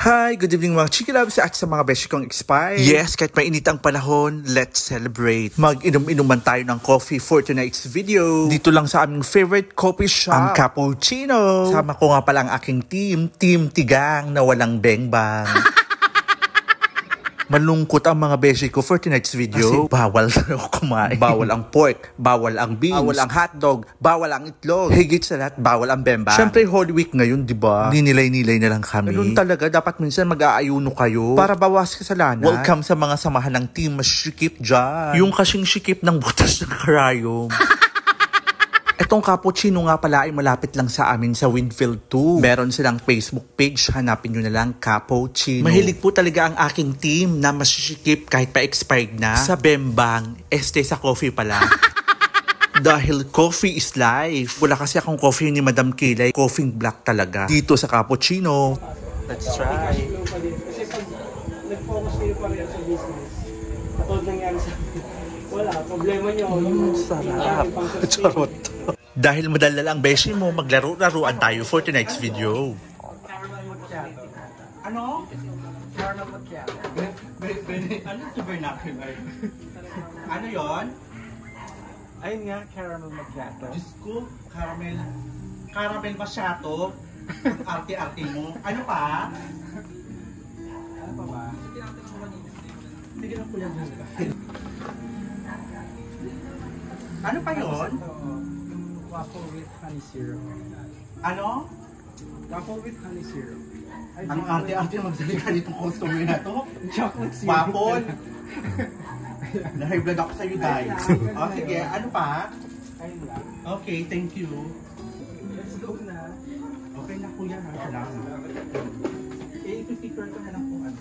Hi! Good evening mga Chiki Loves at sa mga beshi kong expired. Yes, kahit mainit ang panahon, let's celebrate. Mag-inom-inuman tayo ng coffee for tonight's video. Dito lang sa aming favorite coffee shop, ang Cappuccino. Sama ko nga pala ang aking team Tigang na walang bengbang. Malungkot ang mga beshi ko for tonight's video. Kasi bawal na ako kumain. Bawal ang pork, bawal ang beans, bawal ang hotdog, bawal ang itlog. Higit sa lahat, bawal ang bemba. Siyempre, Holy Week ngayon, di ba? Ninilay-nilay na lang kami. Ganun talaga, dapat minsan mag-aayuno kayo para bawas kasalanan. Welcome sa mga samahan ng team Masikip dyan. Yung kasing sikip ng butas ng karayom. Itong Cappuccino nga pala ay malapit lang sa amin sa Winfield 2. Meron silang Facebook page, hanapin nyo na lang Cappuccino. Mahilig po talaga ang aking team na masisikip kahit pa-expired na. Sa bembang, sa coffee pala. Dahil coffee is life. Wala kasi akong coffee ni Madam Kilay. Coffee black talaga. Dito sa Cappuccino. Let's try. Kasi pag nag-focus kayo pa rin sa business, katulad nangyari sa wala, problema nyo. Sarap. Charot. Dahil madala lang beshi mo, maglaro-laruan tayo for tonight's video. Caramel macchiato. Ano? Caramel macchiato. Ano ito vernacular? Ano yon? Ayun nga, caramel macchiato. Diyos ko, caramel masyado. Ang arte-arte mo. Ano pa? Ano pa ba? Sige lang po yan. Ano pa yon? Waffle with honey syrup. Ano? Waffle with honey syrup. Ang arte-arte magsalita nitong customer na to. Chocolate syrup. Waffle. Na-high blood ako sa'yo, guys. O sige, ano pa? Ayun lang. Okay, thank you. Let's go na. Okay na kuya, salamat. I-feature ko na lang kung ano.